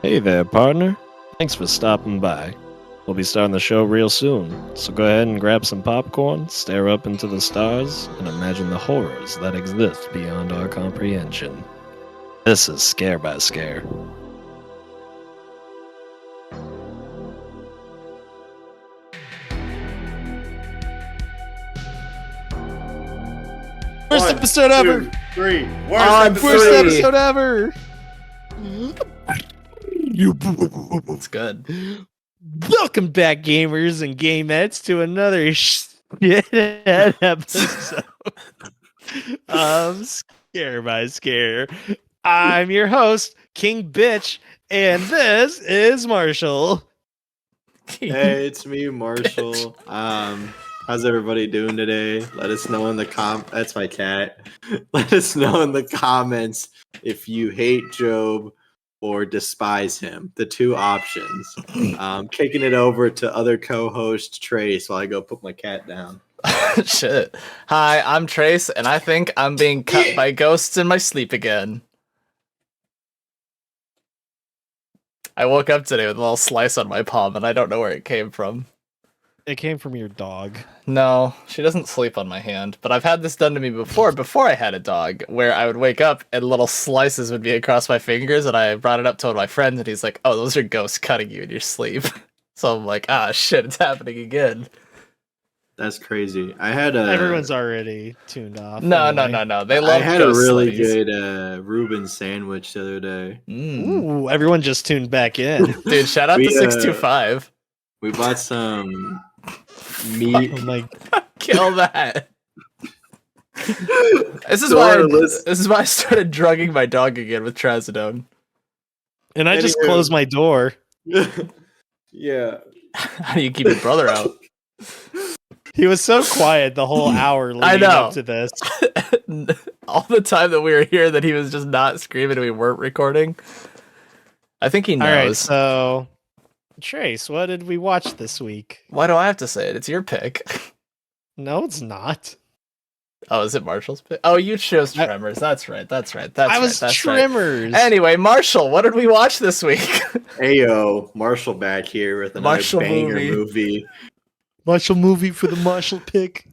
Hey there, partner. Thanks for stopping by. We'll be starting the show real soon, so go ahead and grab some popcorn, stare up into the stars, and imagine the horrors that exist beyond our comprehension. This is Scare by Scare. Worst episode ever. 3. Worst episode ever. It's good. Welcome back, gamers and gamettes, to another shithead episode of Scare by Scare. I'm your host, King Bitch, and this is Marshall. Hey, it's me, Marshall. How's everybody doing today? Let us know in the That's my cat. Let us know in the comments if you hate Jobe or despise him. The two options. Kicking it over to other co-host Trace while I go put my cat down. Shit. Hi, I'm Trace, and I think I'm being cut by ghosts in my sleep again. I woke up today with a little slice on my palm, and I don't know where it came from. It came from your dog. No, she doesn't sleep on my hand, but I've had this done to me before I had a dog, where I would wake up and little slices would be across my fingers, and I brought it up to one of my friends, and he's like, oh, those are ghosts cutting you in your sleep. So I'm like, ah, shit, it's happening again. That's crazy. I had Everyone's already tuned off. No. They love I had a ghost really studies. good Reuben sandwich the other day. Ooh, everyone just tuned back in. Dude, shout out to 625. We bought some meat. I'm like, Kill that. This is So why our list- this is why I started drugging my dog again with trazodone. and I just Anywho. closed my door. Yeah. How do you keep your brother out? He was so quiet the whole hour leading I know. up to this. All the time that we were here that he was just not screaming and we weren't recording. I think he knows. All right, so Trace, what did we watch this week? Why do I have to say it? It's your pick. No, it's not. Oh, is it Marshall's pick? Oh, you chose Tremors. That's right. I was Trimmers. Anyway, Marshall, what did we watch this week? Ayo, Marshall back here with another Marshall banger movie. movie. Marshall movie for the Marshall pick.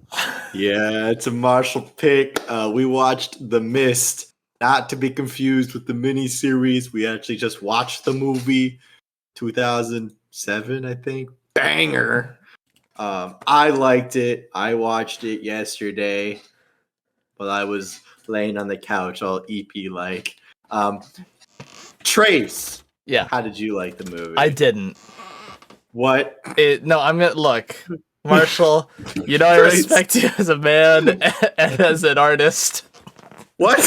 Yeah, it's a Marshall pick. We watched The Mist, not to be confused with the miniseries. We actually just watched the movie, 2007, I think. Banger. I liked it. I watched it yesterday while I was laying on the couch, all EP-like. Trace, Yeah, how did you like the movie? I didn't. What? No, I'm gonna look, Marshall. You know I Trace. respect you as a man and as an artist. What?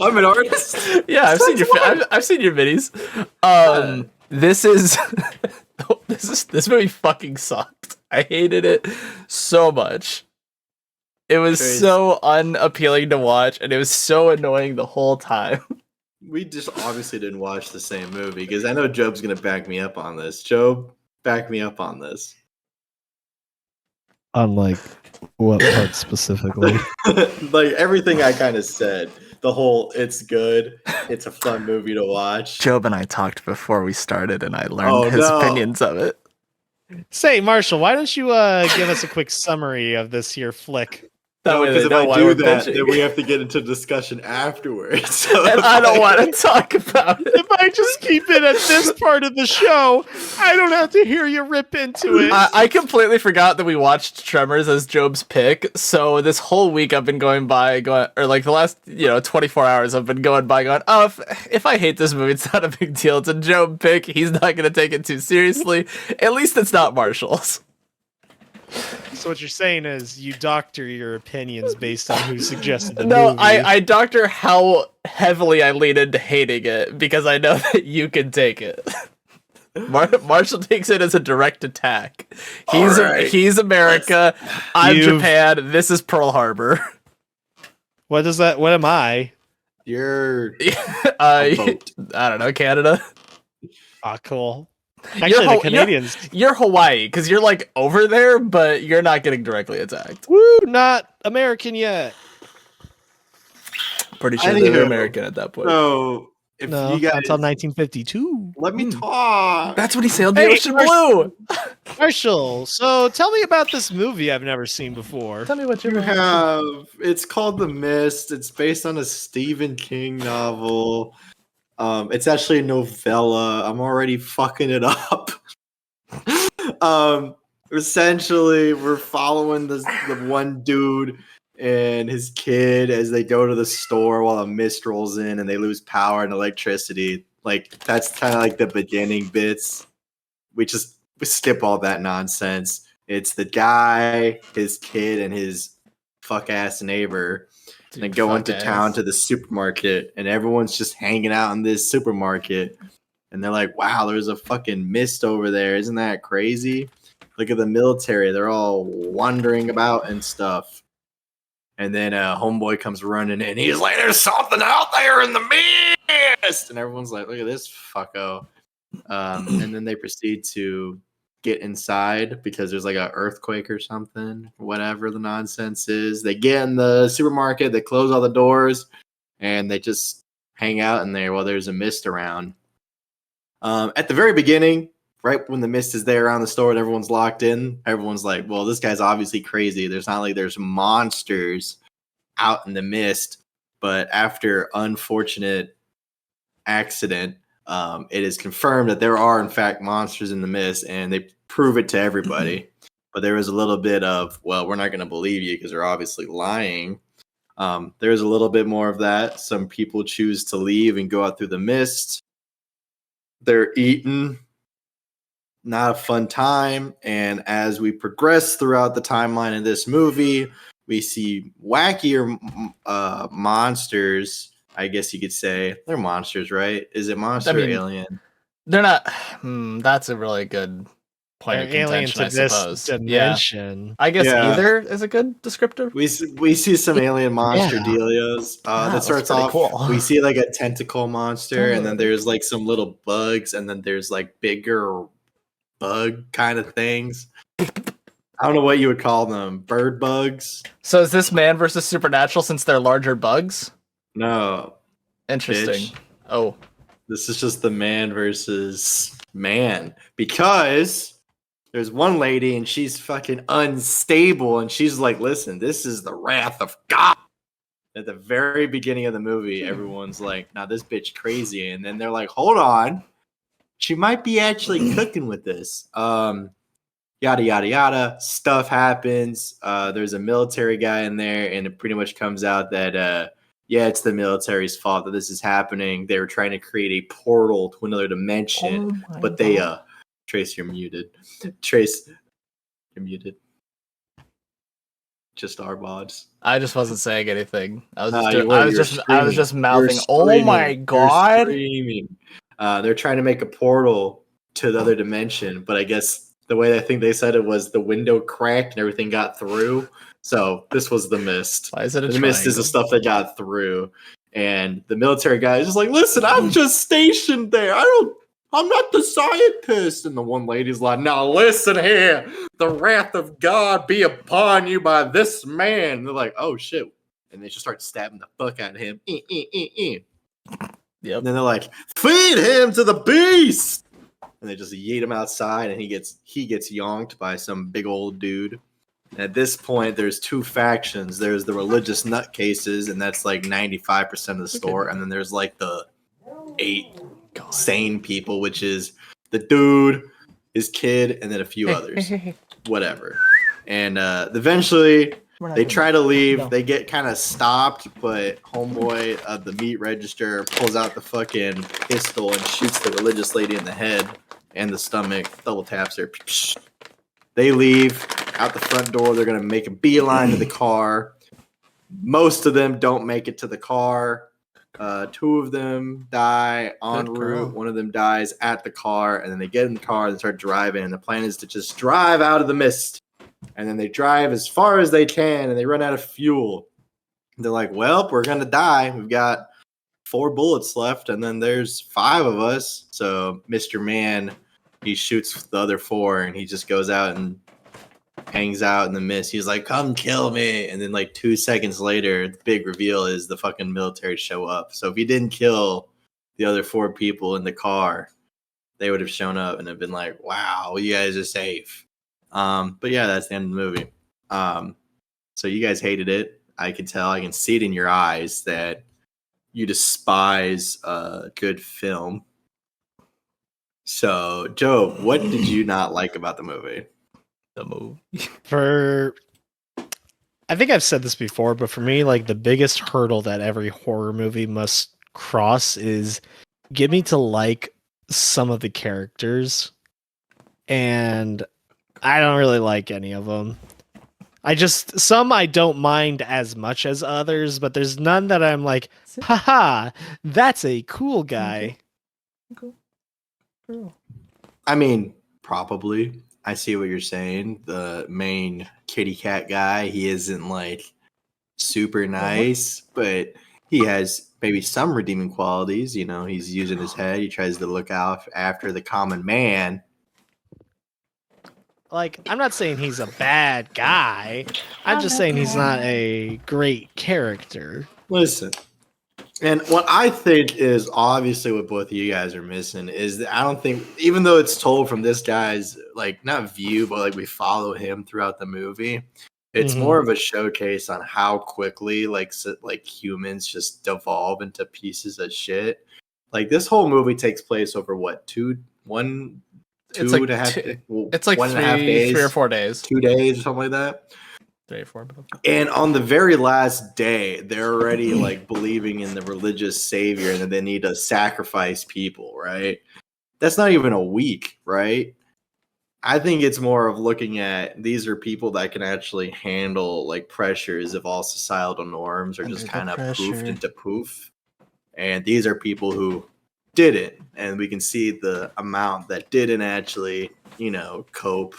I'm an artist? Yeah, I've seen your I've seen your videos. This is this movie fucking sucked. I hated it so much. It was Crazy. so unappealing to watch, and it was so annoying the whole time. We just obviously didn't watch the same movie because I know Jobe's gonna back me up on this. Jobe, back me up on this. Unlike what part specifically? Like everything I kind of said. The whole it's good, it's a fun movie to watch. Jobe and I talked before we started, and I learned Oh, his no. opinions of it. Say, Marshall, why don't you give us a quick summary of this here flick? That way Because they if know I why do we're that, bitching. then we have to get into discussion afterwards. So And I don't want to talk about it. If I just keep it at this part of the show, I don't have to hear you rip into it. I completely forgot that we watched Tremors as Jobe's pick. So this whole week I've been going, or like the last 24 hours I've been going, oh, if I hate this movie, it's not a big deal. It's a Jobe pick. He's not going to take it too seriously. At least it's not Marshall's. So what you're saying is you doctor your opinions based on who suggested the No, movie. I doctor how heavily I lean into hating it because I know that you can take it. Marshall takes it as a direct attack. He's America. I'm Japan. This is Pearl Harbor. What does that? What am I? you're I vote. don't know, Canada. Ah, cool. Actually, the Canadians. You're Hawaii because you're like over there, but you're not getting directly attacked. Woo! Not American yet. Pretty sure I they're think- American at that point. So if No, you guys not until 1952. let me talk. That's when he sailed the Hey, ocean blue. Marshall, so tell me about this movie I've never seen before. Tell me what You have it's called The Mist. It's based on a Stephen King novel. It's actually a novella. I'm already fucking it up. Essentially, we're following the one dude and his kid as they go to the store while a mist rolls in and they lose power and electricity. Like that's kind of like the beginning bits. We skip all that nonsense. It's the guy, his kid, and his fuck ass neighbor. Dude, They go into fuck town ass. to the supermarket, and everyone's just hanging out in this supermarket. And they're like, wow, there's a fucking mist over there. Isn't that crazy? Look at the military. They're all wandering about and stuff. And then homeboy comes running in. He's like, there's something out there in the mist. And everyone's like, look at this fucko. And then they proceed to get inside because there's like an earthquake or something, whatever the nonsense is. They get in the supermarket, they close all the doors, and they just hang out in there while there's a mist around. At the very beginning, right when the mist is there around the store and everyone's locked in, everyone's like, well, this guy's obviously crazy. There's not like there's monsters out in the mist. But after unfortunate accident, it is confirmed that there are in fact monsters in the mist, and they prove it to everybody. But there was a little bit of, well, we're not going to believe you because they're obviously lying. There's a little bit more of that. Some people choose to leave and go out through the mist. They're eaten. Not a fun time. And as we progress throughout the timeline of this movie, we see wackier monsters. I guess you could say they're monsters, right? Is it monster or alien? They're not. That's a really good point They're of alien contention, to I this suppose. dimension. Yeah. I guess Yeah. either is a good descriptor. We see some alien monster Yeah. dealios. That that's starts pretty off. cool. We see like a tentacle monster, and then there's like some little bugs, and then there's like bigger bug kind of things. I don't know what you would call them. Bird bugs? So is this man versus supernatural since they're larger bugs? No. Interesting. Bitch. Oh. This is just the man versus man. Because there's one lady and she's fucking unstable, and she's like, listen, this is the wrath of God. At the very beginning of the movie, everyone's like, nah, this bitch crazy. And then they're like, hold on. She might be actually cooking with this. Yada, yada, yada. Stuff happens. There's a military guy in there, and it pretty much comes out that, yeah, it's the military's fault that this is happening. They were trying to create a portal to another dimension, but they, Trace, you're muted. Trace, you're muted. Just our mods. I just wasn't saying anything. I was I was just mouthing. Oh my god! Screaming. They're trying to make a portal to the other dimension, but I guess the way I think they said it was the window cracked and everything got through. So this was the mist. Why is it The mist is the stuff that got through, and the military guy is just like, "Listen, I'm just stationed there. I'm not the scientist." And the one lady's like, "Now listen here, the wrath of God be upon you by this man." And they're like, "Oh shit!" And they just start stabbing the fuck out of him. Yep. And then they're like, "Feed him to the beast!" And they just yeet him outside, and he gets yonked by some big old dude. And at this point, there's two factions. There's the religious nutcases, and that's like 95% of the store. And then there's like the 8 sane people, which is the dude, his kid, and then a few others. Whatever. And eventually, they try to leave. No. They get kind of stopped, but homeboy of the meat register pulls out the fucking pistol and shoots the religious lady in the head and the stomach, double taps her. They leave out the front door. They're going to make a beeline to the car. Most of them don't make it to the car. 2 of them die en route. One of them dies at the car, and then they get in the car and start driving. And the plan is to just drive out of the mist. And then they drive as far as they can, and they run out of fuel. They're like, well, we're going to die. We've got 4 bullets left, and then there's 5 of us. So Mr. Man, he shoots the other 4, and he just goes out and hangs out in the mist. He's like, come kill me. And then like 2 seconds later, the big reveal is the fucking military show up. So if he didn't kill the other 4 people in the car, they would have shown up and have been like, wow, you guys are safe. But yeah, that's the end of the movie. So you guys hated it. I can tell. I can see it in your eyes that you despise a good film. So, Joe, what did you not like about the movie? The movie. I think I've said this before, but for me, like the biggest hurdle that every horror movie must cross is get me to like some of the characters, and I don't really like any of them. Some I don't mind as much as others, but there's none that I'm like, haha, that's a cool guy. Cool. I mean, probably. I see what you're saying. The main kitty cat guy, he isn't like super nice, but he has maybe some redeeming qualities. You know, he's using his head. He tries to look out after the common man. Like, I'm not saying he's a bad guy. I'm just saying he's not a great character. Listen, and what I think is obviously what both of you guys are missing is that I don't think, even though it's told from this guy's like not view, but like we follow him throughout the movie, it's more of a showcase on how quickly like humans just devolve into pieces of shit. Like this whole movie takes place over what It's like 1.5 days, 3 or 4 days, 2 days or something like that. 3 or 4. And on the very last day, they're already like believing in the religious savior and that they need to sacrifice people, right? That's not even a week, right? I think it's more of looking at these are people that can actually handle like pressures of all societal norms are just kind of poofed into poof. And these are people who didn't. And we can see the amount that didn't actually, cope.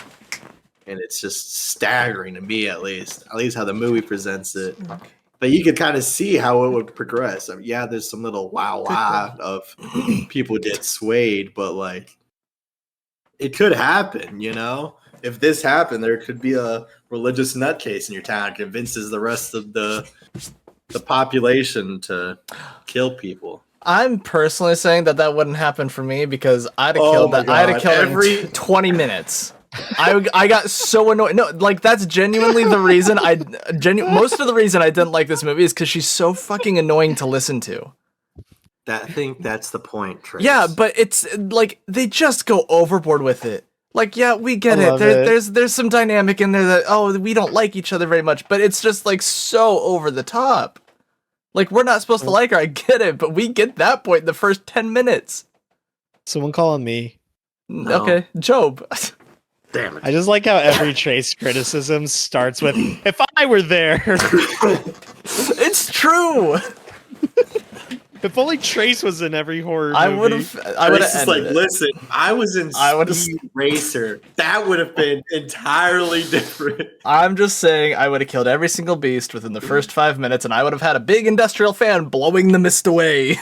And it's just staggering to me, at least how the movie presents it. But you could kind of see how it would progress. I mean, yeah, there's some little wow of people get swayed, but like it could happen, If this happened, there could be a religious nutcase in your town convinces the rest of the population to kill people. I'm personally saying that wouldn't happen for me because I'd have killed that. I'd have killed it in 20 minutes. I got so annoyed. No, like that's genuinely the reason most of the reason I didn't like this movie is because she's so fucking annoying to listen to. I think that's the point, Trace. Yeah, but it's like they just go overboard with it. Like, yeah, we get it. There's some dynamic in there that we don't like each other very much, but it's just like so over the top. Like we're not supposed to like her. I get it, but we get that point in the first 10 minutes. Someone calling me. No. Okay, Jobe. Damn it. I just like how every Trace criticism starts with, if I were there. It's true. If only Trace was in every horror movie. I would have like, listen, I was in Speed Racer. That would have been entirely different. I'm just saying I would have killed every single beast within the first 5 minutes, and I would have had a big industrial fan blowing the mist away.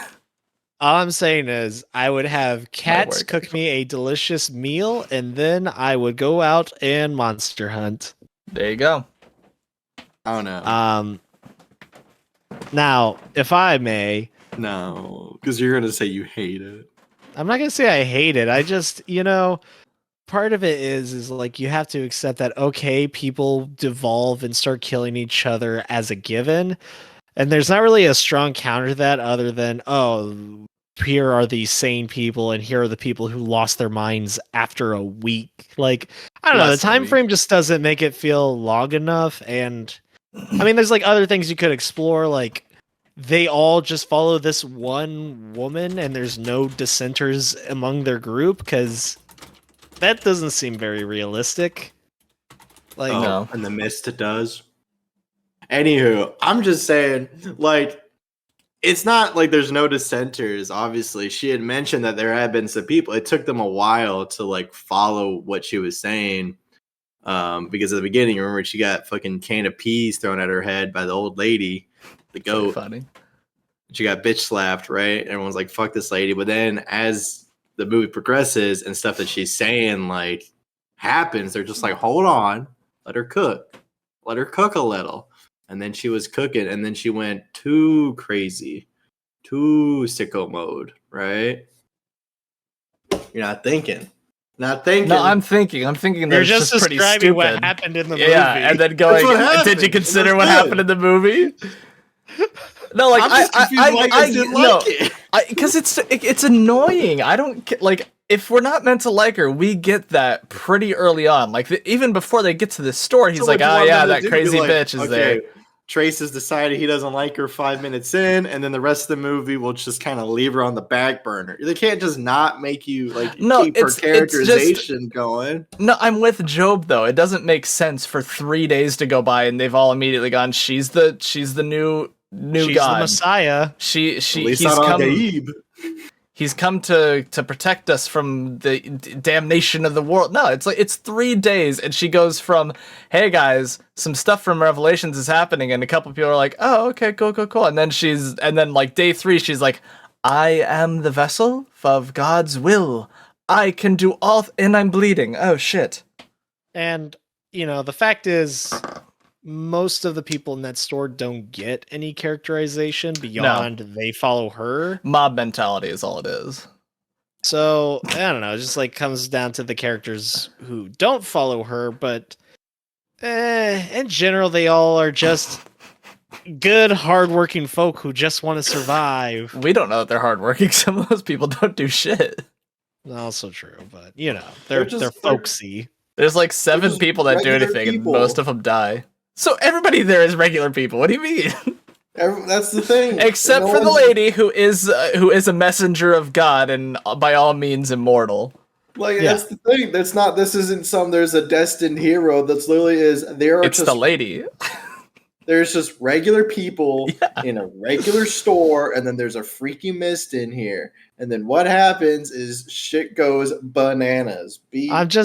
All I'm saying is I would have cats cook me a delicious meal, and then I would go out and monster hunt. There you go. Oh, no. Now, if I may... No, because you're going to say you hate it. I'm not going to say I hate it. I just, part of it is like you have to accept that, okay, people devolve and start killing each other as a given. And there's not really a strong counter to that other than, here are the sane people and here are the people who lost their minds after a week. Like, I don't know, the time frame just doesn't make it feel long enough. And I mean, there's like other things you could explore, like they all just follow this one woman and there's no dissenters among their group, because that doesn't seem very realistic. Like, no. And the Mist does. Anywho, I'm just saying, like, it's not like there's no dissenters. Obviously, she had mentioned that there had been some people. It took them a while to like follow what she was saying, because at the beginning, remember, she got fucking can of peas thrown at her head by the old lady, the goat. Funny. She got bitch slapped, right? Everyone's like, "Fuck this lady." But then, as the movie progresses and stuff that she's saying like happens, they're just like, "Hold on, let her cook a little." And then she was cooking, and then she went too crazy. to sicko mode, right? You're not thinking. Not thinking. No, I'm thinking. I'm thinking You're that's just pretty describing stupid. what happened in the movie. Yeah, and then going, what happened. did you consider It what was happened good. in the movie? No, like I'm just confused why you guys didn't like it. Because it's annoying. I don't like if we're not meant to like her, we get that pretty early on. Like even before they get to the store, he's So like, what you "Oh want yeah, them to that do? crazy Be like, bitch is there." Trace has decided he doesn't like her 5 minutes in, and then the rest of the movie will just kind of leave her on the back burner. They can't just not make you like keep her characterization going. No, I'm with Jobe though. It doesn't make sense for 3 days to go by and they've all immediately gone. She's the new She's god. the Messiah. He's come to protect us from the damnation of the world. No, it's like it's 3 days, and she goes from, "Hey guys, some stuff from Revelations is happening," and a couple people are like, "Oh, okay, cool, and then like day 3, she's like, "I am the vessel of God's will. I can do all, and I'm bleeding. Oh shit." And the fact is, most of the people in that store don't get any characterization beyond they follow her. Mob mentality is all it is. So I don't know. It just like comes down to the characters who don't follow her, but in general, they all are just good, hardworking folk who just want to survive. We don't know that they're hardworking. Some of those people don't do shit. Also true, but they're folksy. There's like 7 people that do anything, and most of them die. So everybody there is regular people. What do you mean? That's the thing. Except for the lady who is a messenger of God and by all means immortal. That's the thing. This isn't there's a destined hero. That's literally It's the lady. There's just regular people in a regular store, and then there's a freaking mist in here. And then what happens is shit goes bananas. B-A-N-A-N-A-S.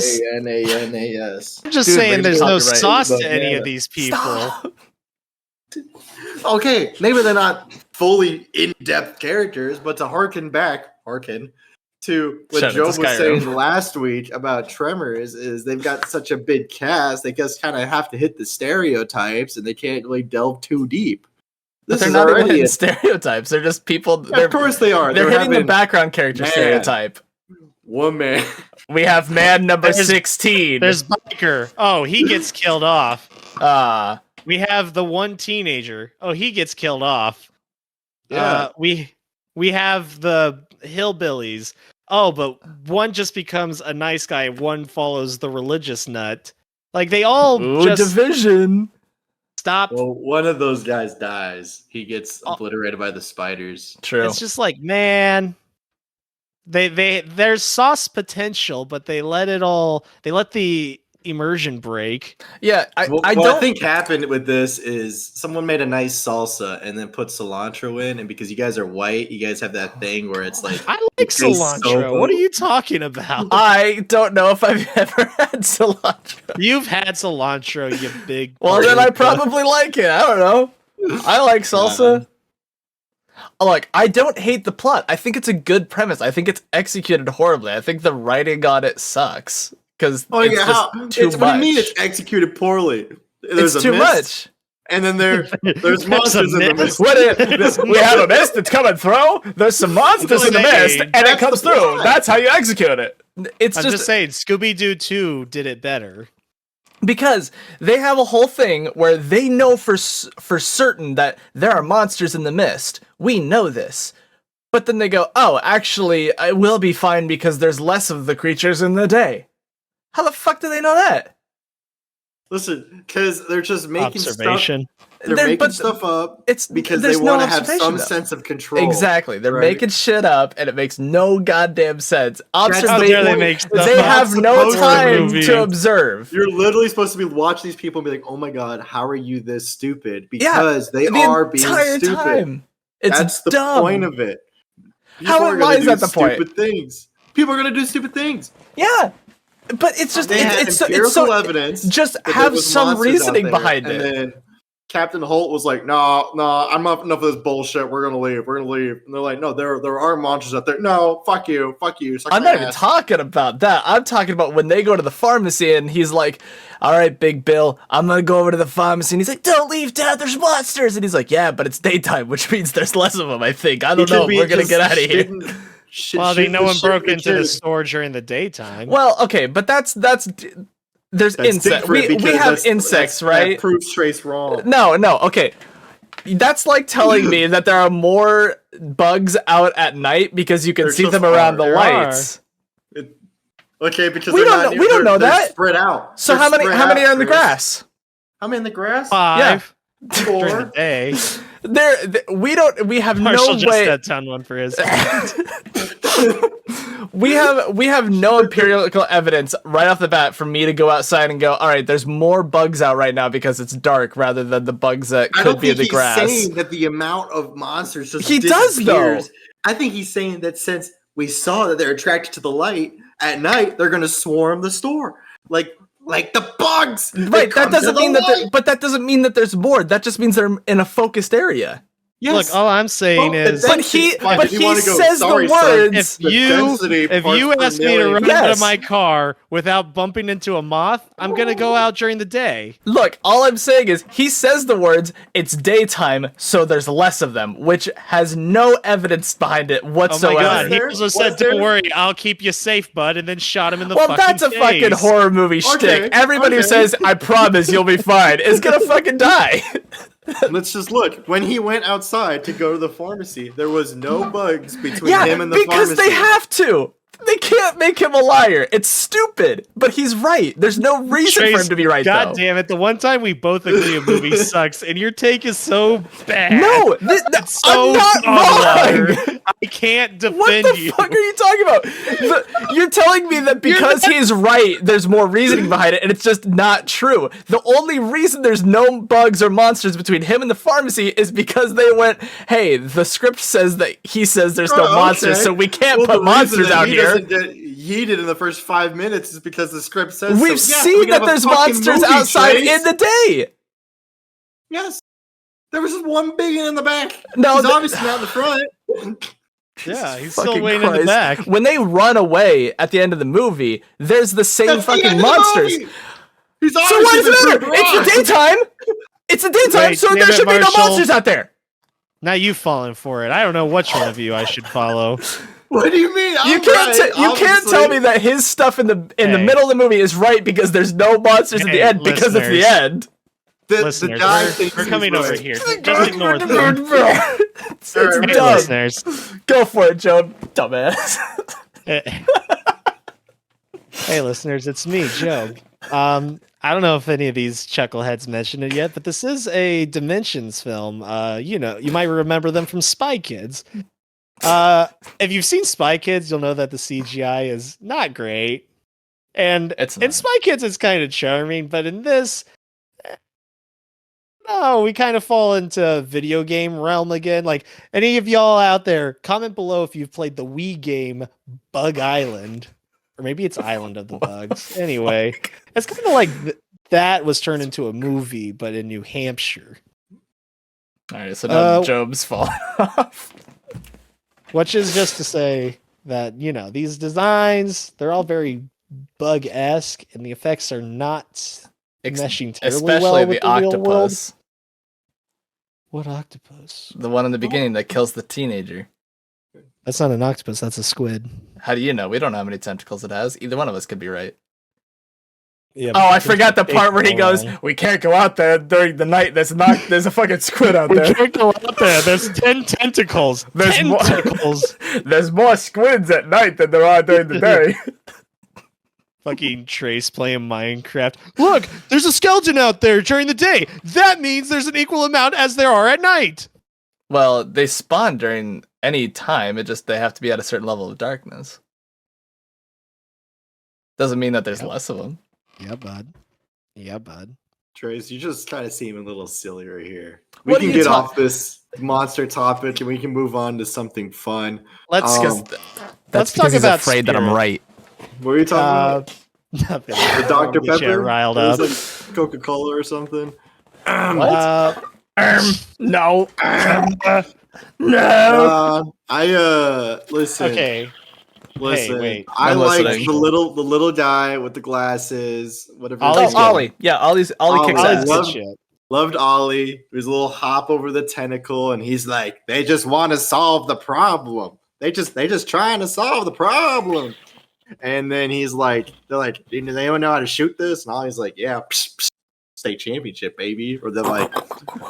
I'm just saying there's no sauce to any of these people. Stop. Okay, maybe they're not fully in-depth characters, but to harken to what Jobe was saying last week about Tremors is they've got such a big cast, they just kind of have to hit the stereotypes, and they can't really delve too deep. But they're not even hitting stereotypes. They're just people. Of course they are. They're hitting the background character stereotype. Woman. We have man number 16. There's biker. Oh, he gets killed off. We have the one teenager. Oh, he gets killed off. Yeah. We have the hillbillies. Oh, but one just becomes a nice guy. One follows the religious nut. Like they all division. Stop. Well, one of those guys dies. He gets obliterated by the spiders. True. It's just like, man, there's sauce potential, but they let the immersion break. Yeah, what I think happened with this is someone made a nice salsa and then put cilantro in, and because you guys are white, you guys have that thing where it's like I like cilantro. What are you talking about? I don't know if I've ever had cilantro. You've had cilantro, you big. Well, then I probably like it. I don't know. I like salsa. Look, I don't hate the plot. I think it's a good premise. I think it's executed horribly. I think the writing on it sucks. Because too much. What do you mean it's executed poorly? It's too much. And then there's monsters in the mist. We have a mist that's coming through. There's some monsters in the mist, and it comes through. That's how you execute it. I'm just saying, Scooby-Doo 2 did it better. Because they have a whole thing where they know for certain that there are monsters in the mist. We know this. But then they go, oh, actually, I will be fine because there's less of the creatures in the day. How the fuck do they know that? Listen, because they're just making observation. They're making stuff up. It's because they want to have some sense of control. Exactly, they're making shit up, and it makes no goddamn sense. Observation. They have no time to observe. You're literally supposed to be watching these people and be like, "Oh my god, how are you this stupid?" Because they are being stupid. Time. That's the dumb. point of it. Why is that the point? People are gonna do stupid things. Yeah. But it's just it's so evidence. Just have some reasoning behind it. And then Captain Holt was like, no, I'm not enough of this bullshit. We're gonna leave. And they're like, no, there are monsters out there. No, fuck you. Suck I'm my not even ass. talking about that. I'm talking about when they go to the pharmacy and he's like, all right, Big Bill, I'm gonna go over to the pharmacy. And he's like, don't leave, Dad, there's monsters. And he's like, yeah, but it's daytime, which means there's less of them, I think. I don't know if we're gonna get out of here. Well, no one broke into the store during the daytime. Well, okay, but there's insects. We have insects, right? That proves Trace wrong. No, okay. That's like telling me that there are more bugs out at night because you can see them around the lights. Okay, because we don't know that. Spread out. So how many are in the grass? How many in the grass? 5. Yeah. During the day. We have Marshall no just way. said ton one for his. we have no empirical evidence right off the bat for me to go outside and go, all right, there's more bugs out right now because it's dark rather than the bugs that could be in the grass. I don't think he's saying that the amount of monsters just he disappears. does though. I think he's saying that since we saw that they're attracted to the light at night, they're going to swarm the store like the bugs. Right. That doesn't mean that doesn't mean that there's more. That just means they're in a focused area. Yes. Look, all I'm saying is, but he says the words. If you ask me to run out of my car without bumping into a moth, I'm gonna go out during the day. Look, all I'm saying is he says the words. It's daytime, so there's less of them, which has no evidence behind it whatsoever. Oh my God! He also said, "Don't worry, I'll keep you safe, bud," and then shot him in the fucking that's a face. fucking horror movie shtick. Everybody who says, "I promise you'll be fine," is gonna fucking die. Let's just look. When he went outside to go to the pharmacy, there was no bugs between him and the pharmacy. Because they have to. They can't make him a liar. It's stupid, but he's right. There's no reason for him to be right, God damn it. The one time we both agree a movie sucks, and your take is so bad. No, I'm not wrong. I can't defend you. What the fuck are you talking about? You're telling me that because he's right, there's more reasoning behind it, and it's just not true. The only reason there's no bugs or monsters between him and the pharmacy is because they went, hey, the script says that he says there's no monsters, so we can't put monsters out here. Get yeeted in the first 5 minutes is because the script says we've seen that there's monsters outside in the day. Yes, there was just one big one in the back. No, he's obviously not in the front. Yeah, he's still waiting in the back. When they run away at the end of the movie, there's the same fucking monsters. So what does it matter? It's the daytime. It's the daytime, so there should be no monsters out there. Now you've fallen for it. I don't know which one of you I should follow. What do you mean? You can't tell me that his stuff in the middle of the movie is right because there's no monsters at the end because it's the end. Listeners, we're coming over here. Just ignore them. It's dumb. Listeners. Go for it, Joe. Dumbass. Hey, listeners, it's me, Joe. I don't know if any of these chuckleheads mentioned it yet, but this is a Dimensions film. You might remember them from Spy Kids. If you've seen Spy Kids, you'll know that the CGI is not great. And in Spy Kids, it's kind of charming, but in this, no, we kind of fall into video game realm again. Like, any of y'all out there, comment below if you've played the Wii game Bug Island. Or maybe it's Island of the Bugs. Anyway, it's kind of like that was turned into a movie, but in New Hampshire. All right, so now Jobe's falling off. Which is just to say that, these designs, they're all very bug-esque, and the effects are not meshing terribly well with the octopus. What octopus? The one in the beginning that kills the teenager. That's not an octopus, that's a squid. How do you know? We don't know how many tentacles it has. Either one of us could be right. Yeah, I forgot the part where he goes, we can't go out there during the night. There's a fucking squid out there. We can't go out there. There's 10 tentacles. There's more squids at night than there are during the day. Fucking Trace playing Minecraft. Look, there's a skeleton out there during the day. That means there's an equal amount as there are at night. Well, they spawn during any time. They have to be at a certain level of darkness. Doesn't mean that there's less of them. Yeah, bud. Trace, you just kind of seem a little silly right here. We can get off this monster topic and we can move on to something fun. Let's talk about afraid that I'm right. What are you talking about? Nothing. The Dr. Pepper? Riled up. Like Coca-Cola or something? What? No. Listen. Okay. Listen. wait. I I'm like listening. the little guy with the glasses. Whatever. his Ollie's name is. Ollie. Yeah, Ollie kicks Ollie. Ollie's ass. good shit. Loved Ollie. There's a little hop over the tentacle, and he's like, they just want to solve the problem. They just trying to solve the problem. And then he's like, they're like, does anyone know how to shoot this? And Ollie's like, yeah, psh, psh, state championship, baby. Or they're like,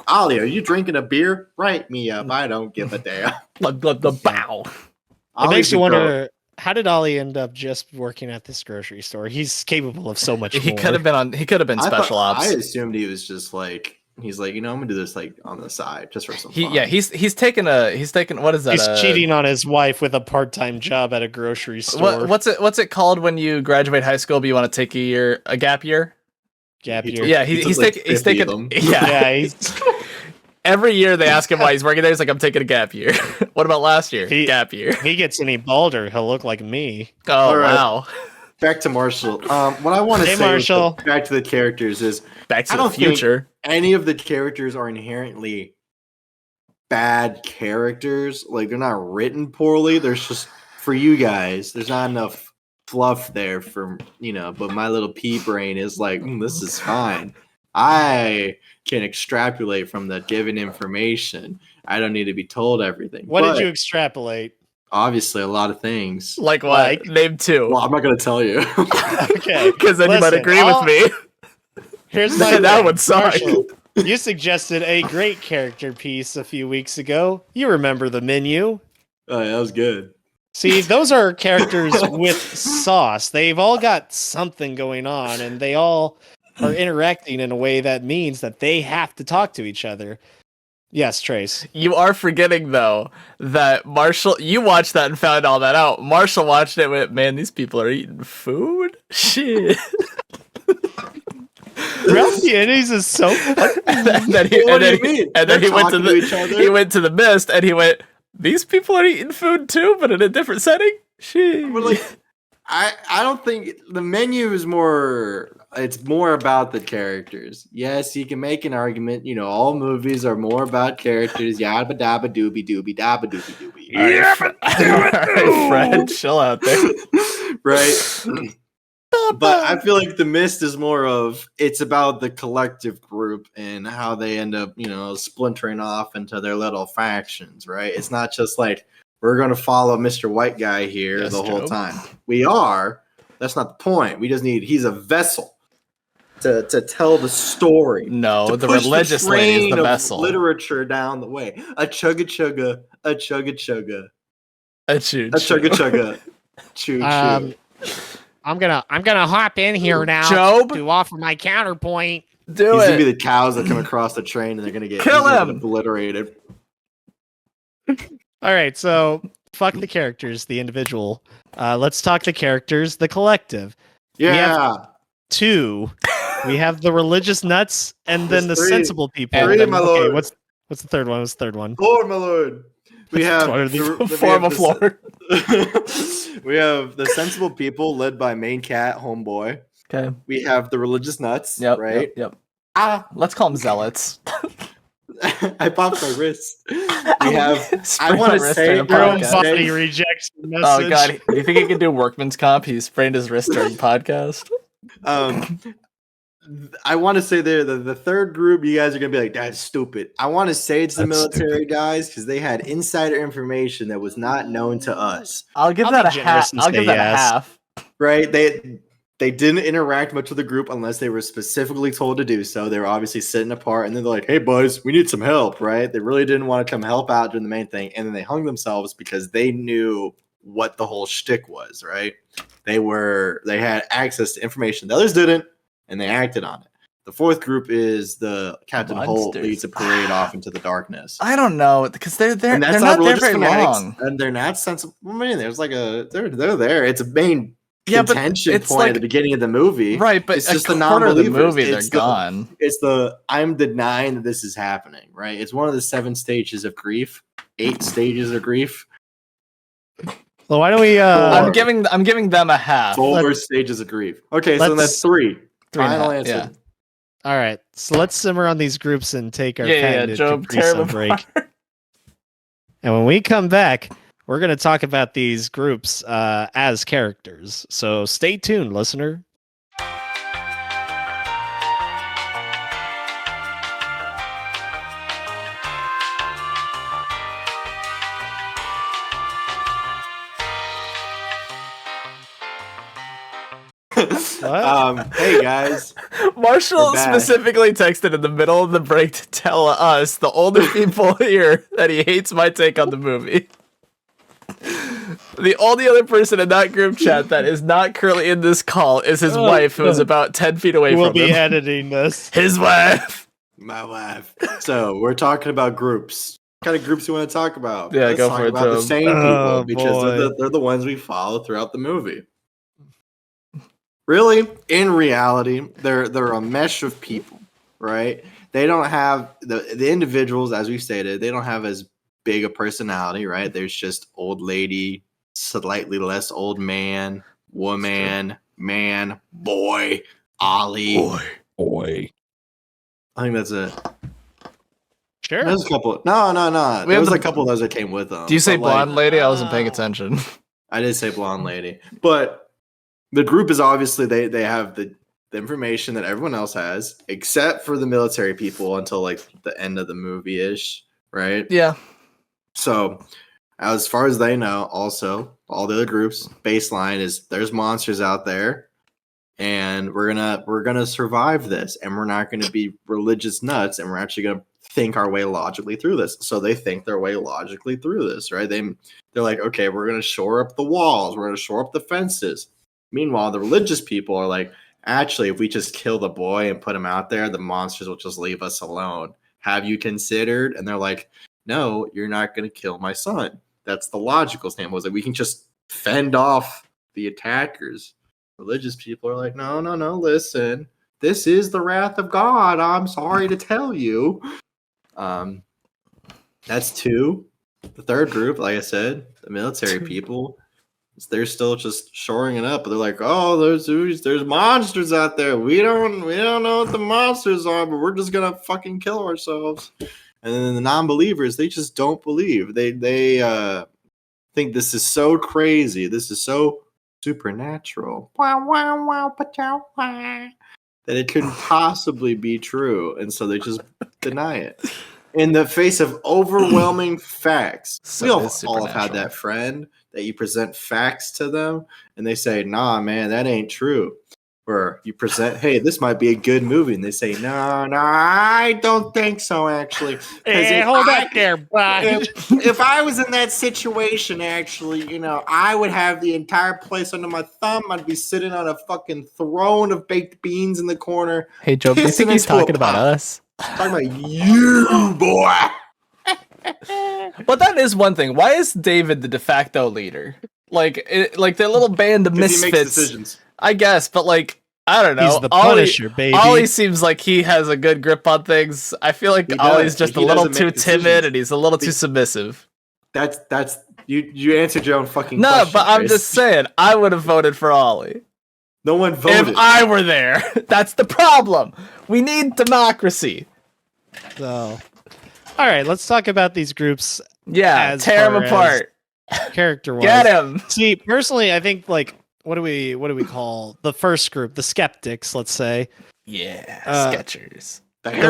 Ollie, are you drinking a beer? Write me up. I don't give a damn. The bow. It Ollie's makes you the wonder, how did Ollie end up just working at this grocery store? He's capable of so much He more. could have been on. He could have been special ops. I assumed he was just like, he's like, I'm gonna do this like on the side just for some fun. He's taken what is that? He's cheating on his wife with a part-time job at a grocery store. What's it called when you graduate high school but you want to take a gap year? Gap He year? took- Yeah, He he's took, like, taking 50 of them. Yeah, he's Every year they ask him why he's working there. He's like, I'm taking a gap year. What about last year? Gap year. if he gets any balder, he'll look like me. Oh All right. wow. Back to Marshall. What I want to Hey, say Marshall. back to the characters is Back to I the don't think future. any of the characters are inherently bad characters. Like they're not written poorly. There's just for you guys, there's not enough fluff there for but my little pea brain is like, this is fine. I can extrapolate from the given information. I don't need to be told everything. What But did you extrapolate? obviously a lot of things. Like what? Like- Name two. Well, I'm not gonna tell you. Okay, Because then you might listen, agree with me. Here's my That thing. would suck. Marshall, you suggested a great character piece a few weeks ago. You remember the menu. Oh, yeah, that was good. See, those are characters with sauce. They've all got something going on, and they all are interacting in a way that means that they have to talk to each other. Yes, Trace. You are forgetting though that Marshall. You watched that and found all that out. Marshall watched it. And went, man, these people are eating food. Shit. Ralph Yannies is so funny. And then he, What and do then you he- mean? and then They're he went to talking to each other? he went to the mist and he went. These people are eating food too, but in a different setting. Shit. But like, I don't think the menu is more. It's more about the characters. Yes, you can make an argument. All movies are more about characters. Yabba dabba doobie doobie dabba doobie doobie. All right, Fred, chill out there. Right. But I feel like the Mist is more of it's about the collective group and how they end up, splintering off into their little factions, right? It's not just like we're going to follow Mr. White Guy here Yes, the whole Jobe. time. We are. That's not the point. We just he's a vessel to tell the story. No, To the push religious lady is train the of vessel. Literature down the way. A chugga chugga, a chugga chugga, A choo a chugga chugga, choo choo. I'm gonna hop in here now Jobe? to offer my counterpoint. Do He's gonna be it. the cows that come across the train and they're gonna get Kill he's gonna him! get obliterated. All right, so fuck the characters, the individual. Let's talk the characters, the collective. Yeah. Two, we have the religious nuts, and then the There's three. sensible people. Three, And then- my okay, lord. what's the third one? What's the third one? Lord, my lord. We have What are these? we Form have a floor. we have the sensible people led by main cat homeboy. Okay. We have the religious nuts, Yep. right? Yep. Ah, let's call them zealots. I popped my wrist. We have Sprained wanna my wrist say during a Your own podcast. body rejects the message. Oh god, do you think he can do workman's comp? He sprained his wrist during podcast. I want to say the third group, you guys are gonna be like, that's stupid. I want to say it's the That's military guys because they had insider information that was not known to us. I'll give I'll that be a half. generous and I'll give say that yes. a half. Right? They didn't interact much with the group unless they were specifically told to do so. They were obviously sitting apart, and then they're like, "Hey, boys, we need some help." Right? They really didn't want to come help out during the main thing, and then they hung themselves because they knew what the whole shtick was. Right? They had access to information the others didn't, and they acted on it. The fourth group is the Captain Holt Monsters. leads a parade off into the darkness. I don't know because they're And they're that's not there religious very fanatics, long. and they're not sensible. I mean, there's like they're there. It's a main Yeah, but contention it's point like- at the beginning of the movie. Right, but It's just the a quarter of the non-believers. movie they're It's the- gone. It's I'm denying that this is happening. Right? It's one of the 7 stages of grief, 8 stages of grief, Well, why don't we? I'm giving them a half. 4 stages of grief. Okay, so then that's 3. Three and a Final half, answer. yeah. All right. So let's simmer on these groups and take our Yeah, patented Jobe, Capri tear Sun them break. apart. And when we come back, we're going to talk about these groups as characters. So stay tuned, listener. Hey guys, Marshall We're back. specifically texted in the middle of the break to tell us, the older people here, that he hates my take on the movie. The only other person in that group chat that is not currently in this call is his wife, who is about 10 feet away We'll from be him. editing this. His wife! my wife. So we're talking about groups. What kind of groups you want to talk about? Yeah, Let's go talk for it, about the Jobe. sane Oh, people because boy. they're the ones we follow throughout the movie. Really, in reality, they're a mesh of people, right? They don't have the individuals, as we stated, they don't have as big a personality, right? There's just old lady, slightly less old man, woman, man, boy, Ollie. Boy. I think that's it. Sure. There's a couple. No. We There have was the- a couple of those that came with them. Do you say but, like, blonde lady? I wasn't paying attention. I did say blonde lady, but the group is obviously they have the information that everyone else has, except for the military people until like the end of the movie ish, right? Yeah. So, as far as they know, also all the other groups baseline is there's monsters out there, and we're gonna survive this, and we're not gonna be religious nuts, and we're actually gonna think our way logically through this. So they think their way logically through this, right? They're like, okay, we're gonna shore up the walls, we're gonna shore up the fences. Meanwhile, the religious people are like, actually, if we just kill the boy and put him out there, the monsters will just leave us alone. Have you considered? And they're like, no, you're not going to kill my son. That's the logical standpoint. Like, we can just fend off the attackers. Religious people are like, no, listen. This is the wrath of God. I'm sorry to tell you. That's two. The third group, like I said, the military people. They're still just shoring it up. But they're like, oh, there's monsters out there. We don't know what the monsters are, but we're just gonna fucking kill ourselves. And then the non-believers, they just don't believe. They think this is so crazy. This is so supernatural. That it couldn't possibly be true. And so they just deny it. In the face of overwhelming facts. So We it all is have supernatural. had that friend that you present facts to them and they say, nah, man, that ain't true. Or you present, hey, this might be a good movie. And they say, no, I don't think so, actually. 'Cause Hey, if hold I- up there, bud. if I was in that situation, actually, I would have the entire place under my thumb. I'd be sitting on a fucking throne of baked beans in the corner. Hey, Joe, do you Pissing think he's into a talking about pot. us? Talking about you, boy. But that is one thing. Why is David the de facto leader? Like the little band of 'Cause he makes misfits. decisions. I guess, but like, I don't know. He's the Punisher, baby. Ollie seems like he has a good grip on things. I feel like He Ollie's does, just but a he little doesn't too make timid decisions. and he's a little too submissive. That's you answered your own fucking No, question. but I'm Chris. just saying, I would have voted for Ollie. No one voted. If I were there. That's the problem. We need democracy. So, all right, let's talk about these groups Yeah, As tear him far as- apart. character-wise. Get him. See, personally, I think like what do we call the first group, the skeptics, let's say. Yeah, The Skechers.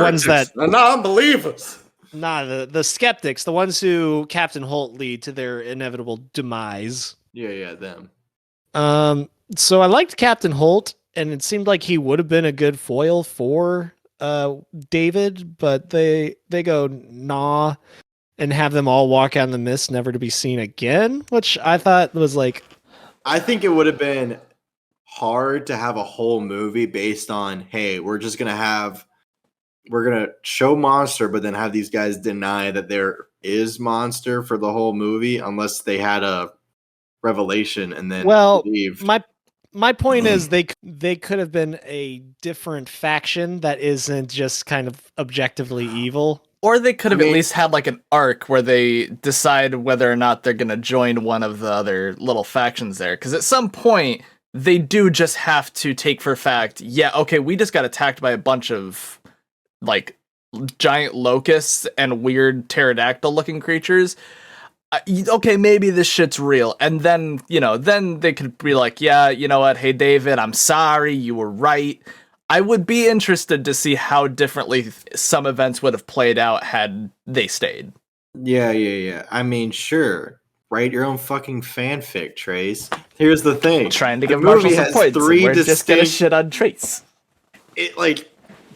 ones that- the non-believers. Nah, the skeptics, the ones who Captain Holt lead to their inevitable demise. Yeah, them. So I liked Captain Holt, and it seemed like he would have been a good foil for David, but they go nah and have them all walk out in the mist, never to be seen again, which I thought was like, I think it would have been hard to have a whole movie based on, hey, we're gonna show monster, but then have these guys deny that there is monster for the whole movie unless they had a revelation and then well, believed. my point is they could have been a different faction that isn't just kind of objectively evil. Or they could have I mean- at least had like an arc where they decide whether or not they're going to join one of the other little factions there. Because at some point, they do just have to take for fact, yeah, okay, we just got attacked by a bunch of like giant locusts and weird pterodactyl looking creatures, okay, maybe this shit's real. And then, then they could be like, yeah, you know what? Hey, David, I'm sorry. You were right. I would be interested to see how differently some events would have played out had they stayed. Yeah. I mean, sure. Write your own fucking fanfic, Trace. Here's the thing. I'm trying to the give Marshall movie some has points. three We're just gonna distinct shit on Trace.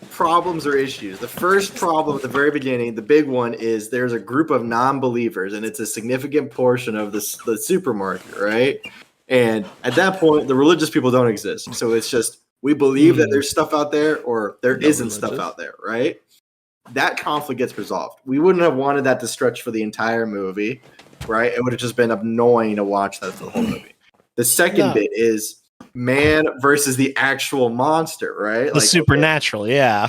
Problems or issues. The first problem at the very beginning, the big one, is there's a group of non-believers, and it's a significant portion of the supermarket, right? And at that point, the religious people don't exist. So it's just, we believe that there's stuff out there, or there isn't stuff out there, right? That conflict gets resolved. We wouldn't have wanted that to stretch for the entire movie, right? It would have just been annoying to watch that for the whole movie. The second bit is man versus the actual monster, right? The supernatural, yeah.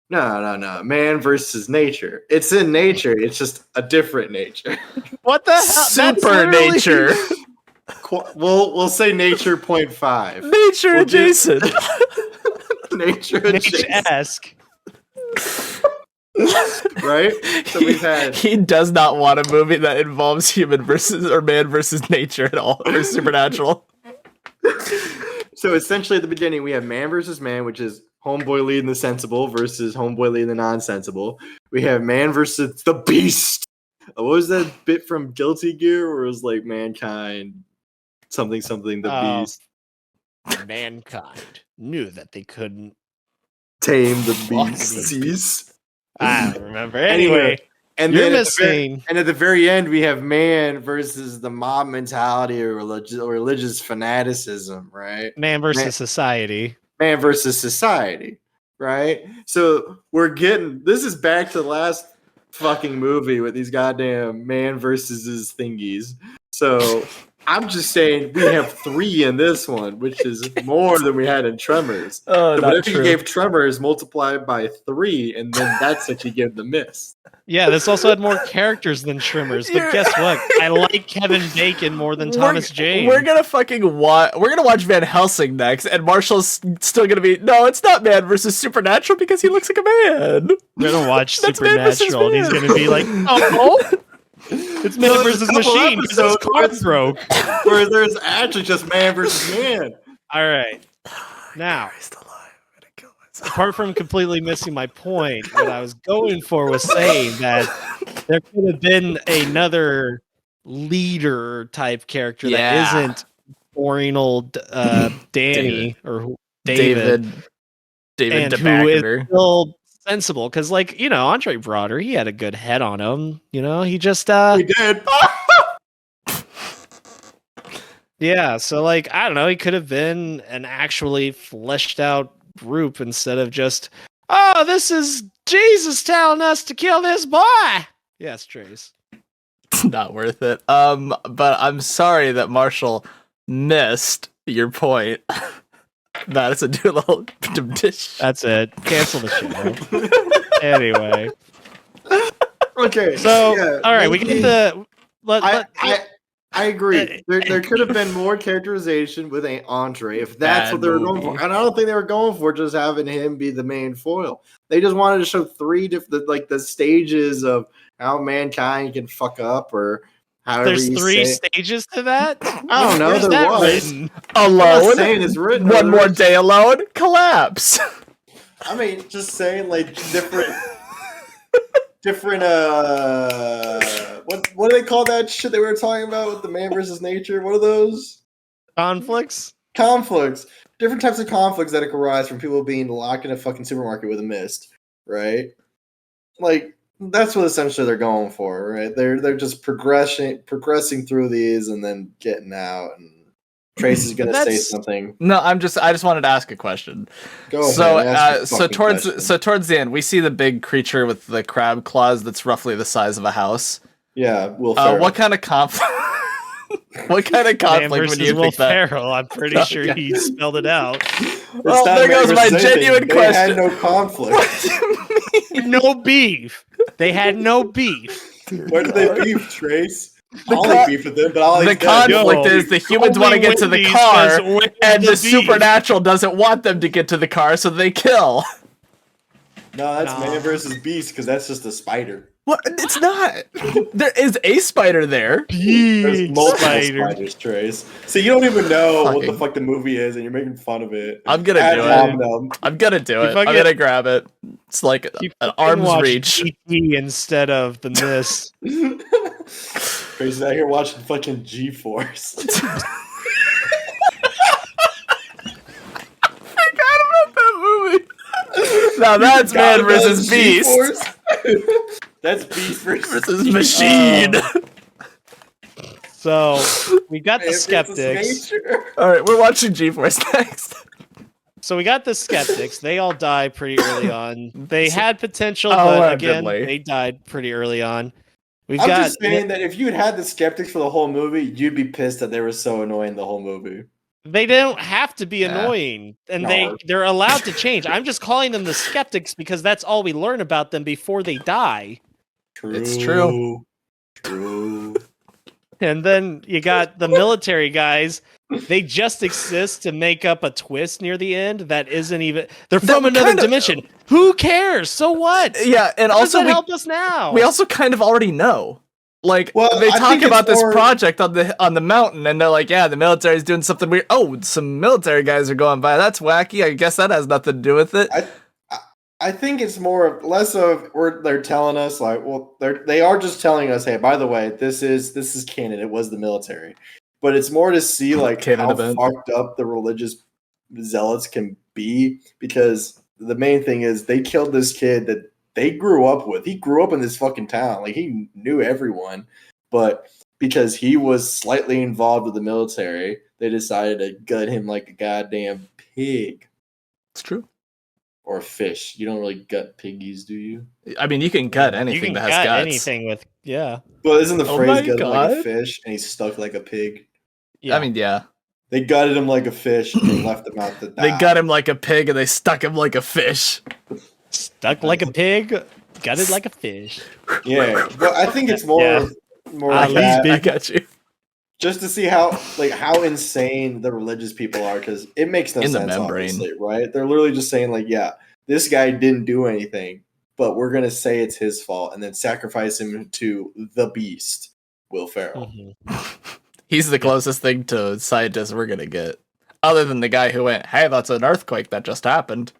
No. Man versus nature. It's in nature. It's just a different nature. What the hell? Super nature. We'll say nature 0.5. Nature adjacent. Nature adjacent. Nature-esque. Right? So we've had. He does not want a movie that involves human versus or man versus nature at all, or supernatural. So essentially, at the beginning, we have man versus man, which is homeboy leading the sensible versus homeboy leading the non-sensible. We have man versus the beast. What was that bit from Guilty Gear where it was like mankind, something, the beast? Mankind knew that they couldn't Tame the beasties. I don't remember. Anyway, and you're then missing. At the very end, we have man versus the mob mentality or religious fanaticism, right? Man versus society. Man versus society, right? So this is back to the last fucking movie with these goddamn man versus his thingies. So I'm just saying we have 3 in this one, which is more than we had in Tremors. Oh, so not what if true. you gave Tremors multiplied by 3, and then that's what you give the Mist? Yeah, this also had more characters than Tremors, but guess what? I like Kevin Bacon more than Thomas Jane. We're gonna watch Van Helsing next, and Marshall's still gonna be, no, it's not man versus supernatural because he looks like a man. We're gonna watch That's man versus Supernatural, and he's man. gonna be like, oh, it's man versus machine because his car broke. Where there's actually just man versus man. All right, now. Apart from completely missing my point, what I was going for was saying that there could have been another leader type character that isn't boring old Danny or David and who is DeBacketer. still sensible. Because, Andre Broder, he had a good head on him. He just He did. yeah. So, I don't know. He could have been an actually fleshed out group instead of just, oh, this is Jesus telling us to kill this boy. Yes, Trace. It's not worth it. But I'm sorry that Marshall missed your point. That's a new little dish. That's it. Cancel the show. Anyway. Okay. So, all right, we get the. I agree. There could have been more characterization with Andre if that's what they were going for. And I don't think they were going for just having him be the main foil. They just wanted to show 3 different, the stages of how mankind can fuck up, or however there's you 3 say. stages to that. I don't know. Where's There that was. written? I'm not Alone. saying it's written. One more day alone. Collapse. I mean, just saying different. What do they call that shit that we were talking about with the man versus nature? What are those? Conflicts. Different types of conflicts that could arise from people being locked in a fucking supermarket with a mist, right? That's what essentially they're going for, right? They're just progressing through these and then getting out. And Trace is gonna say something. No, I just wanted to ask a question. Go ahead. So towards the end, we see the big creature with the crab claws that's roughly the size of a house. Yeah, Will Ferrell. What kind of conflict? What kind of conflict would you Will think that? Ferrell, I'm pretty sure he spelled it out. Well, there goes my genuine question. They had no conflict. No beef. They had no beef. Where did they beef, Trace? Ollie beefed with them, but Ollie's the dead. conflict is the humans want to get to the Wendy's car, was with and the beef. supernatural doesn't want them to get to the car, so they kill. No, that's No. Man versus Beast because that's just a spider. What? It's not. There is a spider there. There's Big multiple spider. spiders, Trace. So you don't even know what the Fucking- fuck the movie is, and you're making fun of it. I'm gonna Ad do it. hominem. I'm gonna do You it. I'm fucking- gonna grab it. It's like You an fucking arm's watch reach. GT instead of the Mist. Trace is out here watching fucking G-Force. Forgot about that movie. Now that's Forgot Man about versus Beast G-Force? That's Beast versus G- Machine. So we got the Man versus skeptics. nature. All right, we're watching G-Force next. So we got the skeptics. They all die pretty early on. They had potential, Oh, but again, allegedly. they died pretty early on. We've I'm got just saying that if you had the skeptics for the whole movie, you'd be pissed that they were so annoying the whole movie. they don't have to be Yeah. annoying, and No. they're allowed to change. I'm just calling them the skeptics because that's all we learn about them before they die. True. It's true. True. And then you got the military guys. They just exist to make up a twist near the end that isn't even. They're That from another kinda- dimension. Who cares? So what? Yeah, and How does also that we, help us now? we also kind of already know. Like Well, they I talk think it's about this more- project on the mountain, and they're like, "Yeah, the military's doing something weird." Oh, some military guys are going by. That's wacky. I guess that has nothing to do with it. I think it's less of where they're telling us like, well, they are just telling us, hey, by the way, this is canon. It was the military, but it's more to see like Canon how event. fucked up the religious zealots can be, because the main thing is they killed this kid that they grew up with. He grew up in this fucking town, like he knew everyone, but because he was slightly involved with the military, they decided to gut him like a goddamn pig. It's true. Or a fish. You don't really gut piggies, do you? I mean, you can gut You anything can that has gut guts. anything with Well, isn't the Oh phrase my gut him like a God. fish and he's stuck like a pig? yeah. I mean, yeah, They gutted him like a fish and they left him out to die. they gut him like a pig and they stuck him like a fish. Stuck like a pig, gutted like a fish. Yeah, but I think it's more Yeah. more At like least that, I got you. just to see how insane the religious people are, because it makes no In the sense, membrane. obviously, right? They're literally just saying like, yeah, this guy didn't do anything, but we're gonna say it's his fault and then sacrifice him to the beast, Will Ferrell. He's the closest thing to scientists we're gonna get, other than the guy who went, "Hey, that's an earthquake that just happened."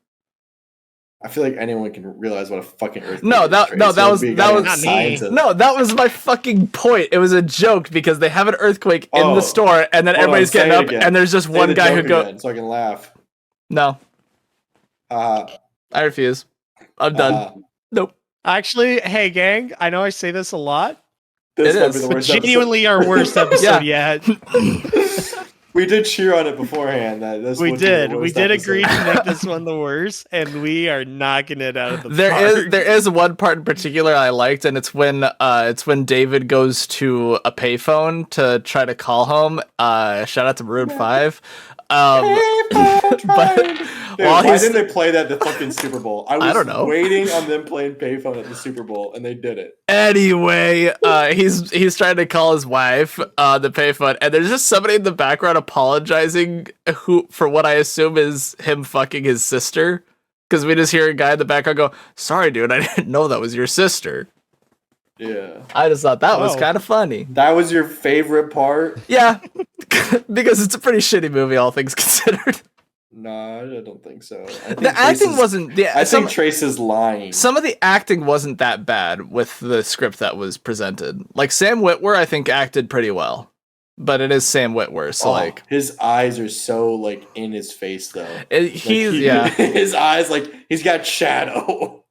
I feel like anyone can realize what a fucking earthquake No, is, that- Trace. no, You that would was- be a that goddamn was- Not me. scientist. No, that was my fucking point. It was a joke because they have an earthquake in Oh. the store, and then Hold on, everybody's say getting it up, again. and there's just Say one the guy who joke go, again so I can laugh. "No, Uh, I refuse. I'm done." Nope. Actually, hey gang, I know I say this a lot. this It might is. be the But worst episode. genuinely our worst episode yet. We did cheer on it beforehand. That this We would be the did. We worst did episode. agree to make this one the worst, and we are knocking it out of the There park. is one part in particular I liked, and it's when David goes to a payphone to try to call home. Shout out to Maroon 5. But Dude, while why he's didn't they play that at the fucking Super Bowl? I was don't know. waiting on them playing payphone at the Super Bowl, and they did it. anyway, he's trying to call his wife the payphone, and there's just somebody in the background apologizing for what I assume is him fucking his sister, because we just hear a guy in the background go, "Sorry, dude, I didn't know that was your sister." Yeah, I just thought that was Oh. kind of funny. that was your favorite part. Yeah, because it's a pretty shitty movie, all things considered. No, I don't think so. I think The acting Trace is- wasn't. Yeah, I some, think Trace is lying. some of the acting wasn't that bad with the script that was presented. Like Sam Witwer, I think acted pretty well, but it is Sam Witwer, so Oh, like his eyes are so like in his face though. he's yeah. His eyes like he's got shadow.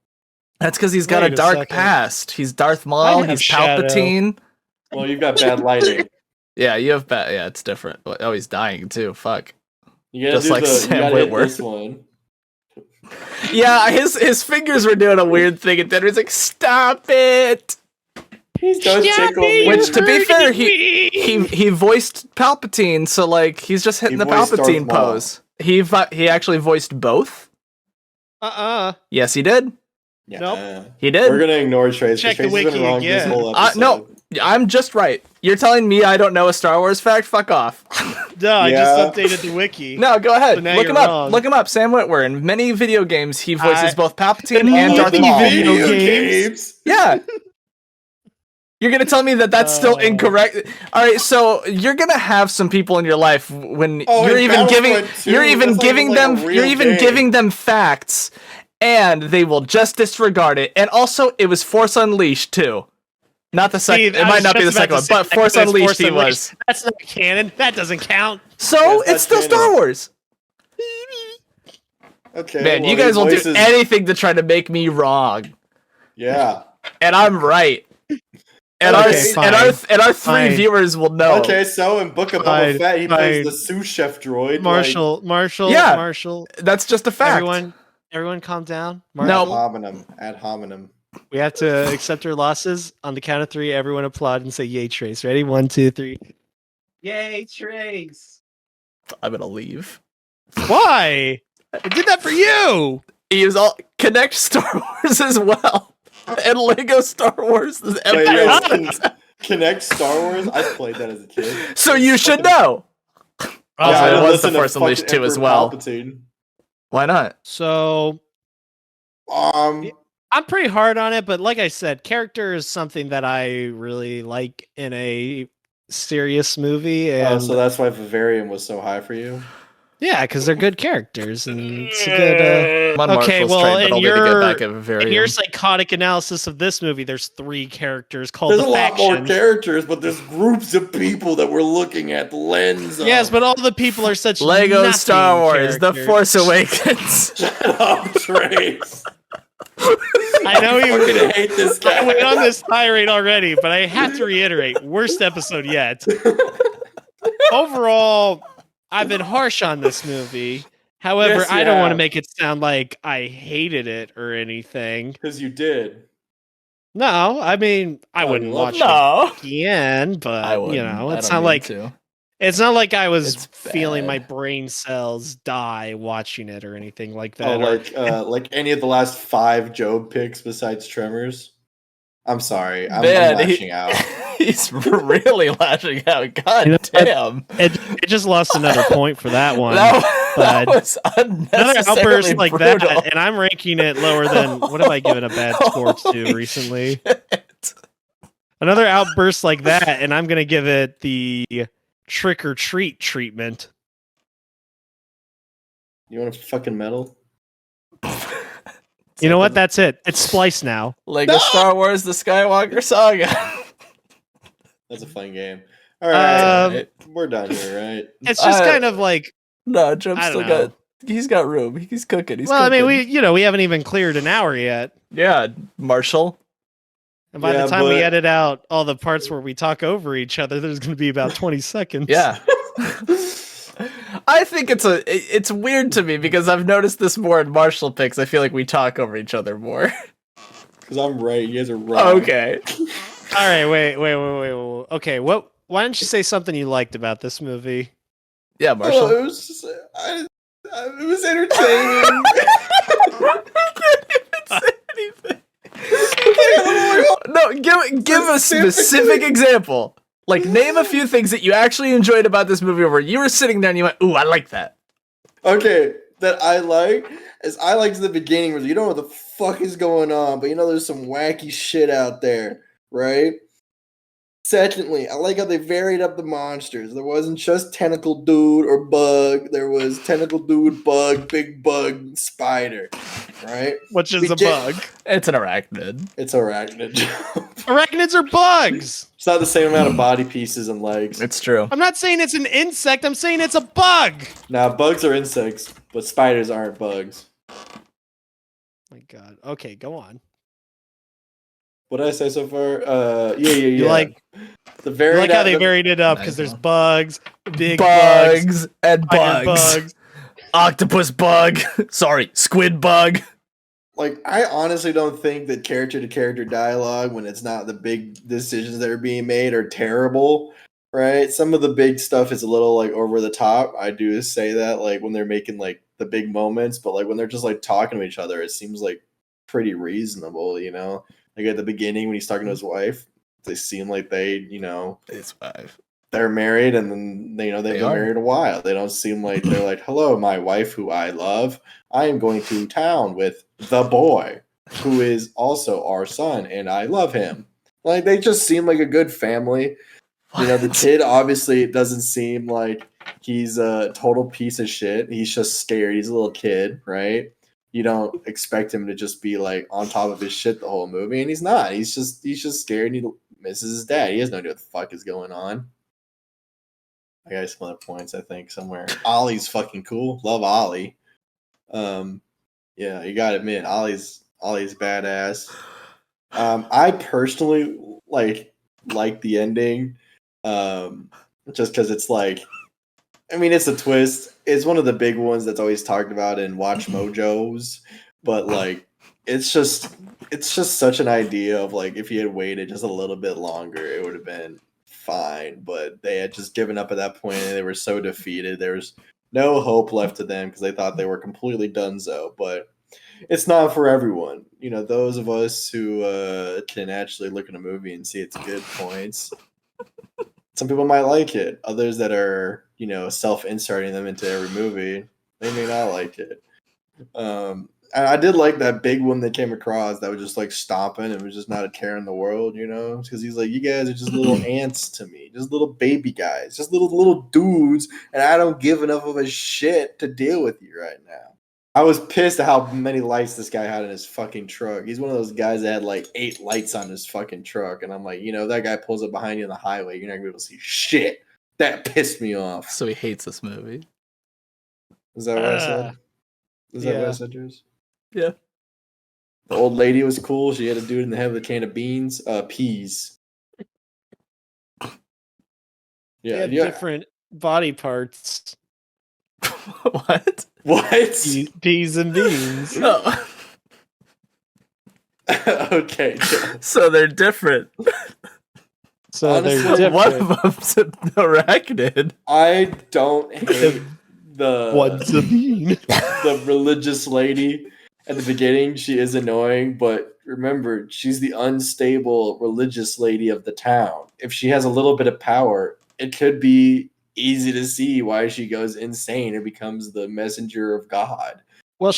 That's because he's got Wait a a dark second. past. He's Darth I Maul. have He's shadow. Palpatine. Well, you've got bad lighting. Yeah, you have bad. Yeah, it's different. Oh, he's dying too. Fuck. You gotta Just do like the, Sam you gotta hit Witwer. this one. Yeah, his fingers were doing a weird thing, and then he's like, "Stop it!" He's done tickle me. Which, to be fair, he voiced Palpatine, so like he's just hitting He the voiced Darth Palpatine Maul. pose. He actually voiced both. Yes, he did. Yeah. Nope. He did. We're gonna ignore Trace. Check the Trace has been wiki wrong this again. whole episode. No, I'm just right. You're telling me I don't know a Star Wars fact? Fuck off. No, I just Yeah. updated the wiki. No, go ahead. So now Look him you're up. wrong. Look him up. Sam Witwer. In many video games, he voices I- both Palpatine In and Darth many Maul. video games? Yeah. You're gonna tell me that that's still Oh. incorrect? All right, so you're gonna have some people in your life when Oh, you're in even giving Battlefront 2, you're even that's not giving even like a them real you're even game. giving them facts, and they will just disregard it. And also, it was Force Unleashed too. Not the second. See, It I might was not be the just about second to one, say but that, Force 'cause it's Unleashed Force he Unleashed. was. That's not canon. That doesn't count. So Yeah, it's it's not still canon. Star Wars. Okay. Man, well, you guys he will do voices- anything to try to make me wrong, Yeah. and I'm right. And Okay, our three fine. viewers will know. Okay, so in Book of Boba Fine, Fett, he plays fine. the sous chef droid. Marshall, Yeah. Marshall. That's just a fact. Everyone calm down. Like, Marshall, ad hominem. we have to accept our losses. On the count of 3, everyone applaud and say yay, Trace. Ready? 1, 2, 3. Yay, Trace. I'm gonna leave. Why? I did that for you. He is all connect Star Wars as well, and Lego Star Wars. Wait, Empire. yo, Connect Star Wars? I played that as a kid. So you should know. Oh, Yeah, I it didn't was listen the to Force Unleashed fucking 2 as Emperor well. Palpatine. Why not? So Um, I'm pretty hard on it, but like I said, character is something that I really like in a serious movie, and so that's why Vivarium was so high for you. yeah, because they're good characters, and it's a good. I'm on Okay, Marshall's well, train, but in only to your- get back at Vivarium. In your psychotic analysis of this movie, there's 3 characters called There's the a lot more faction. characters, but there's groups of people that we're looking at the lens of. Yes, but all the people are such Lego nothing Star Wars: The characters. Force Awakens. Shut up, Trace. I know I you fucking hate this guy. I went on this tirade already, but I have to reiterate: worst episode yet. Overall, I've been harsh on this movie. However, Yes, you I don't want to have. make it sound like I hated it or anything. Because you did. No, I mean I Oh, wouldn't you love watch No, it again, but I wouldn't. you know, I it's don't not need like to. it's not like I was It's feeling my bad. brain cells die watching it or anything like Oh, that. like any of the last 5 Jobe picks besides Tremors. I'm sorry. I'm Man, lashing out. he's really lashing out. God You know what? damn. It just lost another point for that one. That but was Another unnecessarily outburst like brutal. that, and I'm ranking it lower than what have I given a bad score to Holy recently? shit. Another outburst like that, and I'm gonna give it the trick or treat treatment. You want a fucking medal? You know what? That's it. It's spliced now. Lego Star Wars: The Skywalker Saga. That's a fun game. All right. Um, We're done here, right? It's just Uh, kind of like, No, Joe's I still don't know. got. He's got room. He's cooking. He's well, I cooking. mean, we haven't even cleared an hour yet, Yeah, Marshall. and by Yeah, the time we but- edit out all the parts where we talk over each other, there's gonna be about 20 seconds. Yeah. I think it's weird to me because I've noticed this more in Marshall picks. I feel like we talk over each other more. Because I'm right. You guys are wrong. Okay. All right. Wait. Okay. Why don't you say something you liked about this movie? Yeah, Oh, Marshall. it was just, it was entertaining. No, give a specific example. Like, name a few things that you actually enjoyed about this movie where you were sitting there and you went, ooh, I like that. Okay, that I like is I liked the beginning where you don't know what the fuck is going on, but you know there's some wacky shit out there, right? Secondly, I like how they varied up the monsters. There wasn't just tentacle dude or bug. There was tentacle dude, bug, big bug, spider, right? Which is We a did- bug. It's an arachnid. It's arachnid. Arachnids are bugs. It's not the same amount of body pieces and legs. It's true. I'm not saying it's an insect. I'm saying it's a bug. Now, bugs are insects, but spiders aren't bugs. My God. Okay, go on. What did I say so far? Yeah. You like the you very like how they varied it up Nice because there's one. bugs, big bugs, Bugs and spider bugs. Octopus bug. Sorry, squid bug. Like, I honestly don't think that character to character dialogue, when it's not the big decisions that are being made, are terrible, right? Some of the big stuff is a little like over the top. I do say that, like when they're making like the big moments, but like when they're just like talking to each other, it seems like pretty reasonable, you know? Like at the beginning when he's talking to his wife, they seem like they, you know, It's 5. they're married, and then they've been married a while. They don't seem like they're like, hello, my wife who I love. I am going to town with the boy who is also our son, and I love him. Like, they just seem like a good family. The kid obviously doesn't seem like he's a total piece of shit. He's just scared. He's a little kid, right? You don't expect him to just be like on top of his shit the whole movie, and he's not. He's just scared, and he misses his dad. He has no idea what the fuck is going on. I got some other points, I think, somewhere. Ollie's fucking cool. Love Ollie. Yeah, you gotta admit, Ollie's badass. I personally like the ending. Just because it's like, I mean, it's a twist. It's one of the big ones that's always talked about in Watch Mojos, but like, it's just such an idea of like, if he had waited just a little bit longer, it would have been fine. But they had just given up at that point, and they were so defeated. There was no hope left to them because they thought they were completely donezo. But it's not for everyone. Those of us who can actually look at a movie and see its good points. Some people might like it. Others that are, self-inserting them into every movie, they may not like it. And I did like that big one they came across that was just like stomping and was just not a care in the world, because he's like, you guys are just little ants to me, just little baby guys, just little dudes, and I don't give enough of a shit to deal with you right now. I was pissed at how many lights this guy had in his fucking truck. He's one of those guys that had like 8 lights on his fucking truck. And I'm like, that guy pulls up behind you on the highway, you're not going to be able to see shit. That pissed me off. So he hates this movie. Is that what I said? Is that what I said, Drews? Yeah. The old lady was cool. She had a dude in the head with a can of peas. Yeah, different body parts. What? Peas and beans. No. Okay. So they're different. So honestly, they're different. One of them's an arachnid. I don't hate One's a bean. the religious lady at the beginning. She is annoying, but remember, she's the unstable religious lady of the town. If she has a little bit of power, it could be easy to see why she goes insane and becomes the messenger of God. Well,